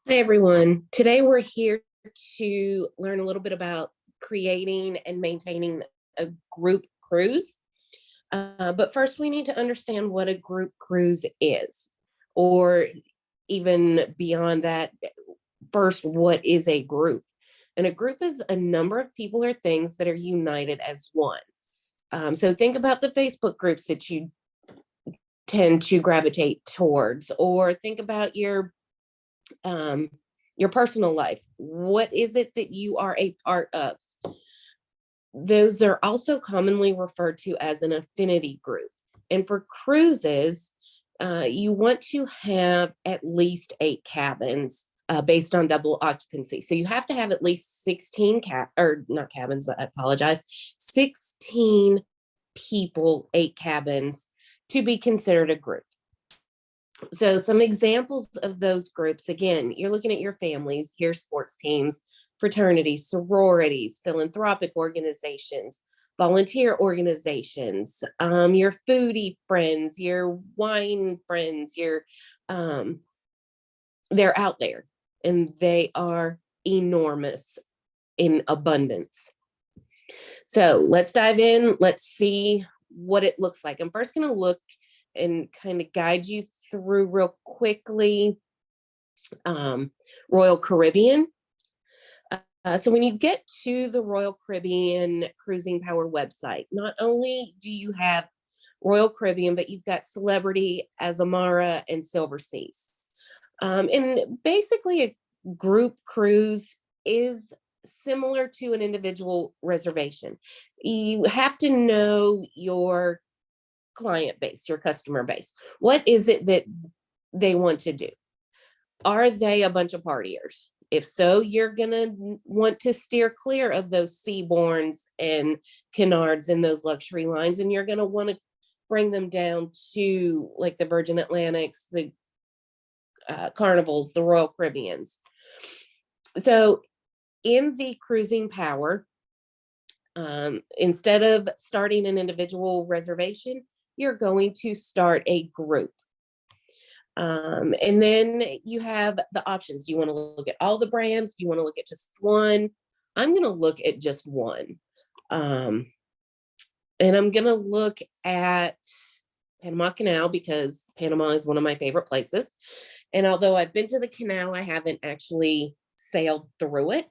Hi, everyone. Today we're here to learn a little bit about creating and maintaining a group cruise. But first, we need to understand what a group cruise is, or even beyond that, first, what is a group? And a group is a number of people or things that are united as one. So think about the Facebook groups that you tend to gravitate towards, or think about um, your personal life. What is it that you are a part of? Those are also commonly referred to as an affinity group. And for cruises, you want to have at least 8 cabins based on double occupancy. So you have to have at least 16 or not cabins, I apologize, 16 people, 8 cabins to be considered a group. So some examples of those groups, again, you're looking at your families, your sports teams, fraternities, sororities, philanthropic organizations, volunteer organizations, your foodie friends, your wine friends, um, they're out there and they are enormous in abundance. So let's dive in. Let's see what it looks like. I'm first going to look and kind of guide you through real quickly Royal Caribbean. So when you get to the Royal Caribbean Cruising Power website, not only do you have Royal Caribbean, but you've got Celebrity, Azamara, and Silver Seas. And basically, a group cruise is similar to an individual reservation. You have to know your client base, your customer base. What is it that they want to do? Are they a bunch of partiers? If so, you're going to want to steer clear of those Seabourns and Cunards and those luxury lines, and you're going to want to bring them down to like the Virgin Atlantics, the Carnivals, the Royal Caribbeans. So in the Cruising Power, instead of starting an individual reservation, you're going to start a group. And then you have the options. Do you want to look at all the brands? Do you want to look at just one? I'm going to look at just one. And I'm going to look at Panama Canal because Panama is one of my favorite places. And although I've been to the canal, I haven't actually sailed through it.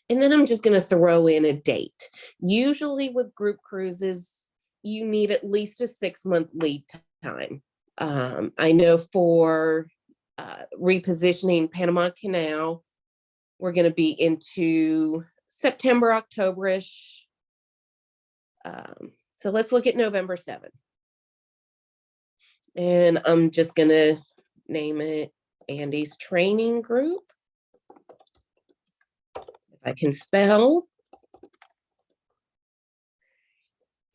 And then I'm just going to throw in a date. Usually with group cruises, you need at least a 6-month lead time. I know for repositioning Panama Canal, we're going to be into September, October-ish. So let's look at November 7th. And I'm just going to name it Andi's Training Group. If I can spell.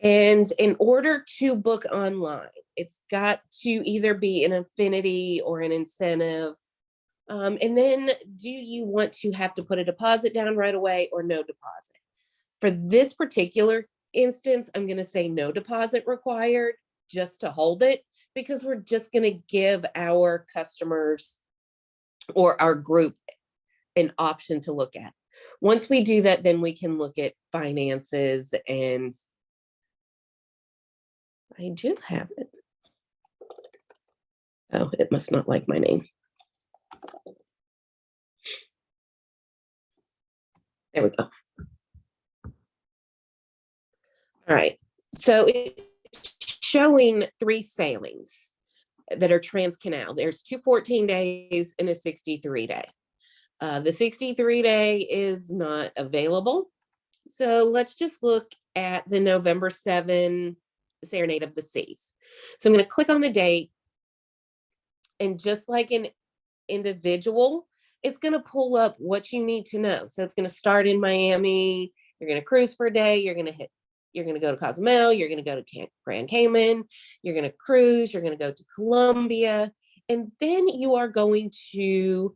And in order to book online, it's got to either be an affinity or an incentive. And then do you want to have to put a deposit down right away or no deposit? For this particular instance, I'm going to say no deposit required just to hold it because we're just going to give our customers or our group an option to look at. Once we do that, then we can look at finances, and I do have it. Oh, it must not like my name. There we go. All right. So it's showing 3 sailings that are trans-canal. There's 2 14-days and a 63-day. The 63-day is not available. So let's just look at the November 7 Serenade of the Seas. So I'm going to click on the date. And just like an individual, it's going to pull up what you need to know. So it's going to start in Miami. You're going to cruise for a day. You're going to go to Cozumel. You're going to go to Grand Cayman. You're going to cruise. You're going to go to Colombia. And then you are going to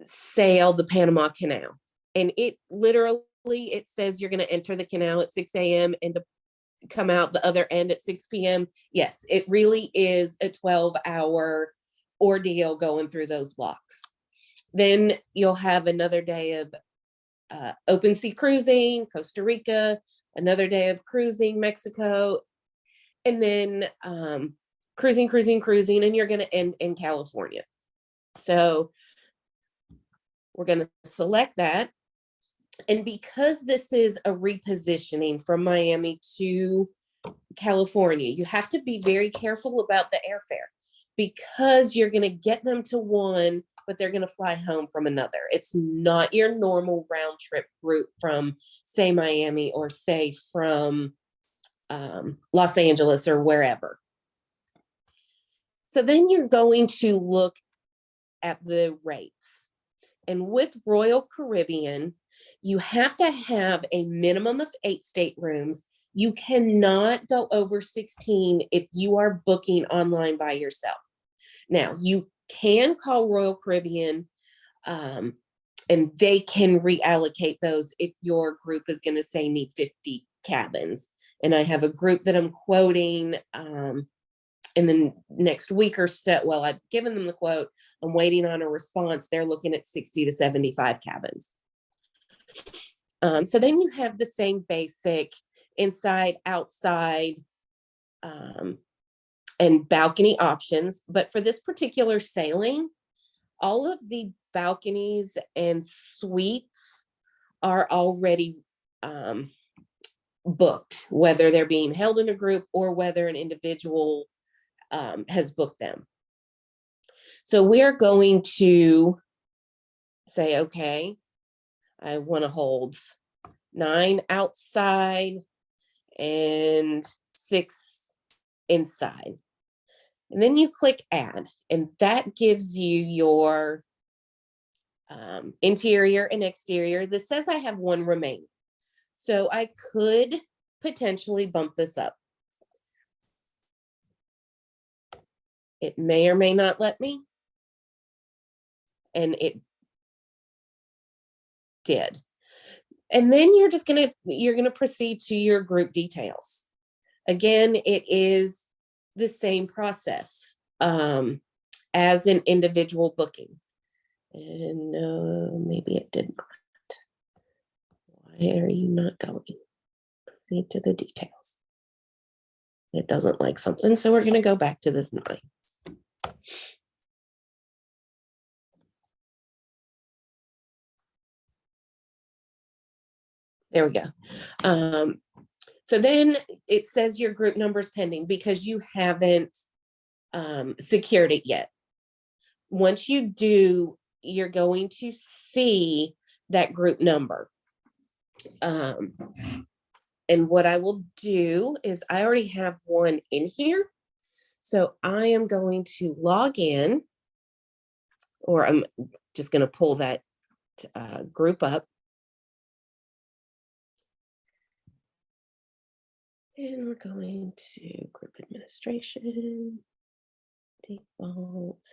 sail the Panama Canal. And it literally, it says you're going to enter the canal at 6 a.m. and to come out the other end at 6 p.m. Yes, it really is a 12-hour ordeal going through those locks. Then you'll have another day of open sea cruising, Costa Rica, another day of cruising, Mexico, and then cruising, and you're going to end in California. So we're going to select that. And because this is a repositioning from Miami to California, you have to be very careful about the airfare, because you're going to get them to one, but they're going to fly home from another. It's not your normal round trip route from, say, Miami, or say from Los Angeles or wherever. So then you're going to look at the rates. And with Royal Caribbean, you have to have a minimum of 8 staterooms. You cannot go over 16 if you are booking online by yourself. Now, you can call Royal Caribbean, and they can reallocate those if your group is going to say need 50 cabins. And I have a group that I'm quoting in the next week or so. Well, I've given them the quote. I'm waiting on a response. They're looking at 60 to 75 cabins. So then you have the same basic inside, outside, and balcony options. But for this particular sailing, all of the balconies and suites are already booked, whether they're being held in a group or whether an individual has booked them. So we're going to say, okay, I want to hold 9 outside and 6 inside. And then you click add, and that gives you your interior and exterior. This says I have 1 remaining. So I could potentially bump this up. It may or may not let me. And it did. And then you're going to proceed to your group details. Again, it is the same process as an individual booking. And maybe it did not. Why are you not going? Proceed to the details. It doesn't like something, so we're going to go back to this 9. There we go. So then it says your group number is pending because you haven't secured it yet. Once you do, you're going to see that group number. And what I will do is I already have one in here. So I am going to log in, or I'm just going to pull that group up. And we're going to group administration, default.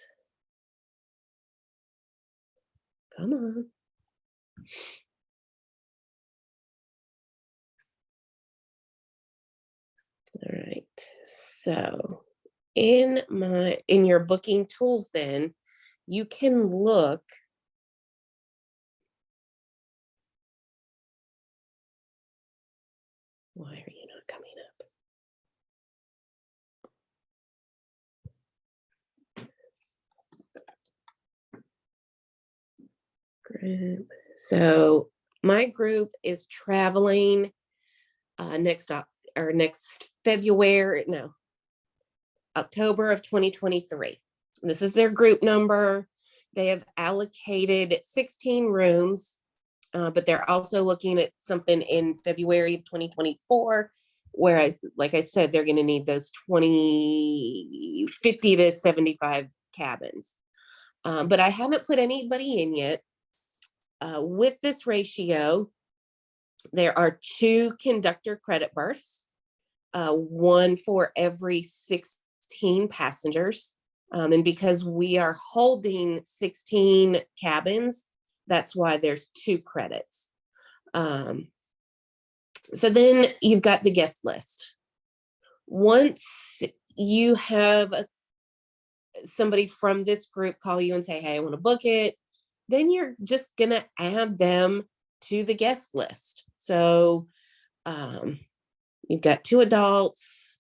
Come on. All right. So in your booking tools, then you can look. Why are you not coming up? Group. So my group is traveling next February, no, October of 2023. This is their group number. They have allocated 16 rooms, but they're also looking at something in February of 2024, whereas, like I said, they're going to need those 50 to 75 cabins. But I haven't put anybody in yet. With this ratio, there are 2 conductor credit berths, 1 for every 16 passengers. And because we are holding 16 cabins, that's why there's 2 credits. So then you've got the guest list. Once you have somebody from this group call you and say, hey, I want to book it, then you're just going to add them to the guest list. So you've got 2 adults.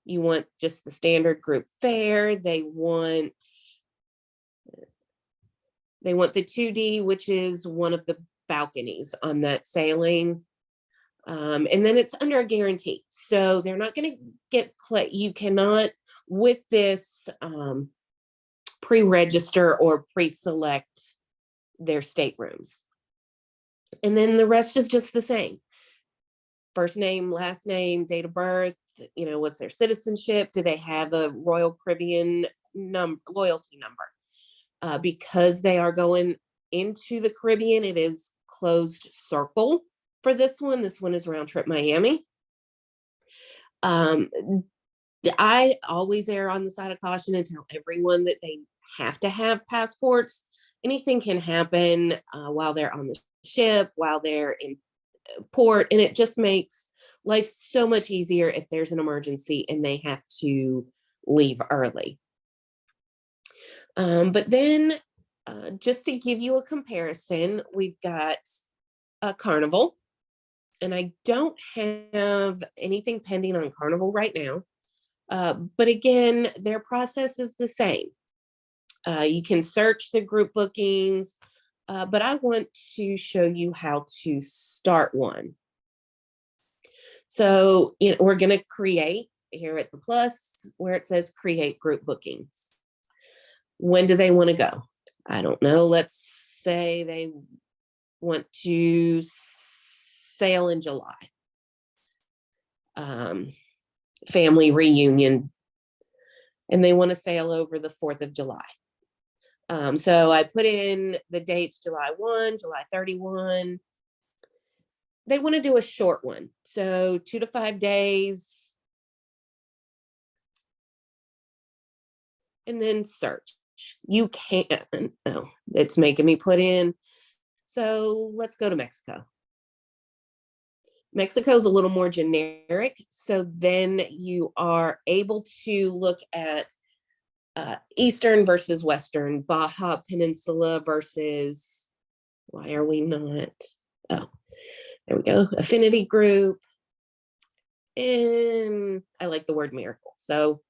You want just the standard group fare. They want the 2D, which is one of the balconies on that sailing. And then it's under a guarantee. So they're not going to get you cannot with this pre-register or pre-select their staterooms. And then the rest is just the same. First name, last name, date of birth, what's their citizenship? Do they have a Royal Caribbean loyalty number? Because they are going into the Caribbean, it is closed circle for this one. This one is round trip Miami. I always err on the side of caution and tell everyone that they have to have passports. Anything can happen while they're on the ship, while they're in port, and it just makes life so much easier if there's an emergency and they have to leave early. But then just to give you a comparison, we've got a Carnival, and I don't have anything pending on Carnival right now. But again, their process is the same. You can search the group bookings, but I want to show you how to start one. So we're going to create here at the plus where it says create group bookings. When do they want to go? I don't know. Let's say they want to sail in July. Family reunion, and they want to sail over the 4th of July. So I put in the dates, July 1, July 31. They want to do a short one. So 2 to 5 days. And then search. You can't, oh, it's making me put in. So let's go to Mexico. Mexico is a little more generic. So then you are able to look at Eastern versus Western, Baja Peninsula versus, why are we not? Oh, there we go. Affinity group. And I like the word miracle. So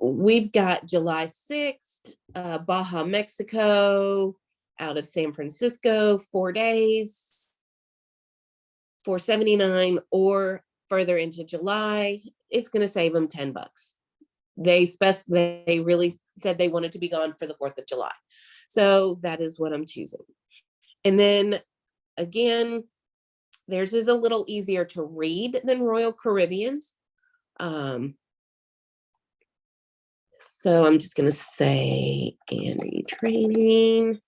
we've got July 6th, Baja, Mexico, out of San Francisco, 4 days, $479, or further into July. It's going to save them $10. They really said they wanted to be gone for the 4th of July. So that is what I'm choosing. And then again, theirs is a little easier to read than Royal Caribbean's. So I'm just going to say Andi training.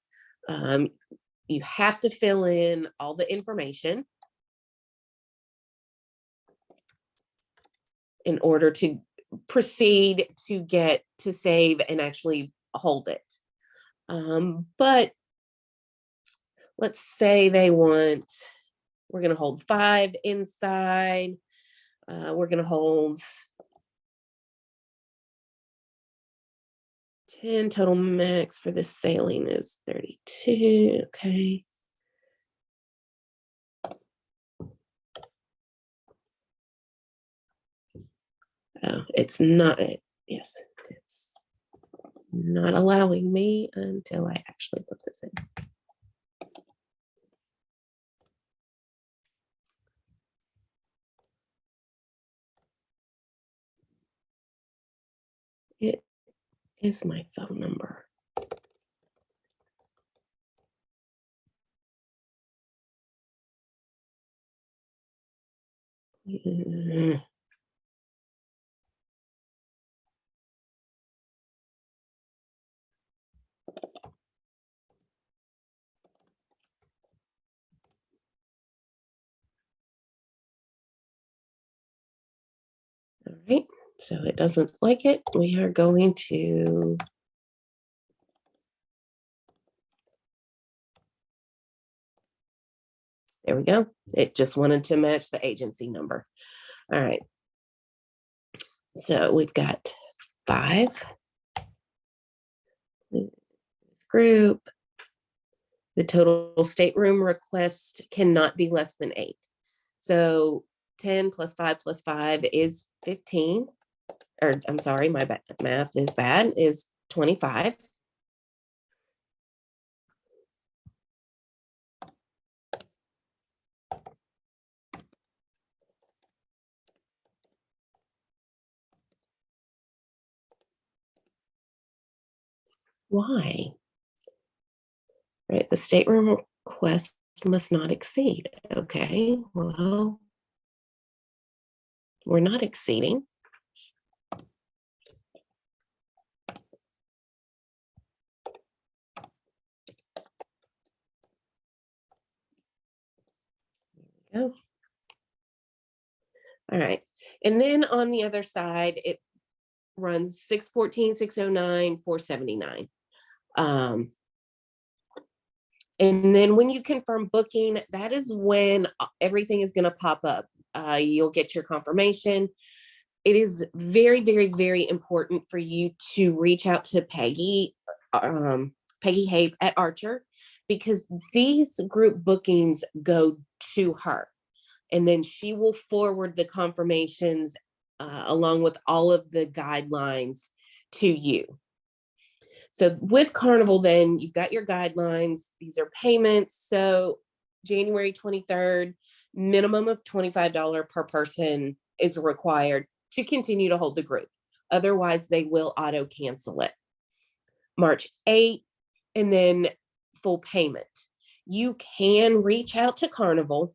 You have to fill in all the information in order to proceed to get to save and actually hold it. But let's say we're going to hold 5 inside. We're going to hold 10. Total max for this sailing is 32. Okay. Oh, it's not. Yes, it's not allowing me until I actually put this in. It is my phone number. All right, so it doesn't like it. We are going to there we go. It just wanted to match the agency number. All right. So we've got 5 group. The total stateroom request cannot be less than 8. So 10 plus 5 plus 5 is 15. Or I'm sorry, my math is bad, is 25. Why? Right, the stateroom request must not exceed. Okay, well, we're not exceeding. There we go. All right. And then on the other side, it runs 614, 609, 479. And then when you confirm booking, that is when everything is going to pop up. You'll get your confirmation. It is very, very, very important for you to reach out to Peggy Hape at Archer, because these group bookings go to her. And then she will forward the confirmations along with all of the guidelines to you. So with Carnival, then you've got your guidelines. These are payments. So January 23rd, minimum of $25 per person is required to continue to hold the group. Otherwise, they will auto cancel it. March 8th, and then full payment. You can reach out to Carnival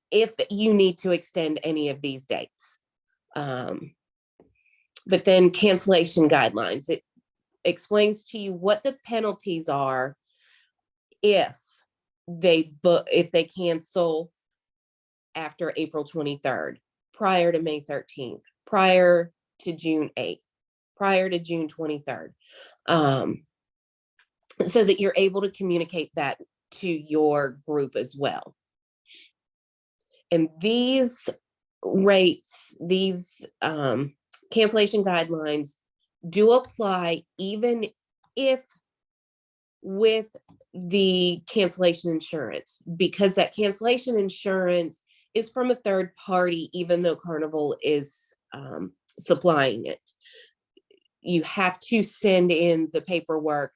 if you need to extend any of these dates. But then cancellation guidelines. It explains to you what the penalties are if they cancel after April 23rd, prior to May 13th, prior to June 8th, prior to June 23rd, so that you're able to communicate that to your group as well. And these rates, these cancellation guidelines do apply even if with the cancellation insurance, because that cancellation insurance is from a third party, even though Carnival is supplying it. You have to send in the paperwork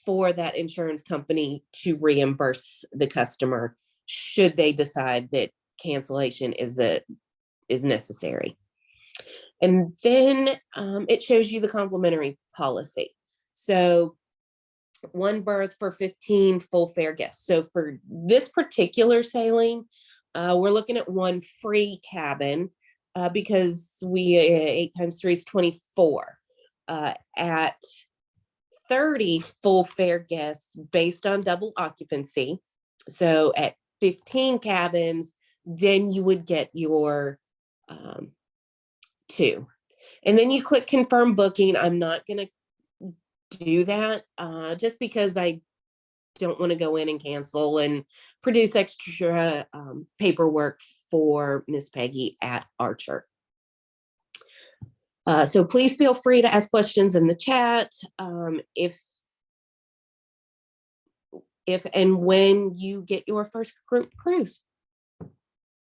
for that insurance company to reimburse the customer should they decide that cancellation is necessary. And then it shows you the complimentary policy. So 1 berth for 15 full fare guests. So for this particular sailing, we're looking at 1 free cabin because 8 times 3 is 24. At 30 full fare guests based on double occupancy. So at 15 cabins, then you would get your 2. And then you click confirm booking. I'm not going to do that just because I don't want to go in and cancel and produce extra paperwork for Miss Peggy at Archer. So please feel free to ask questions in the chat if and when you get your first group cruise.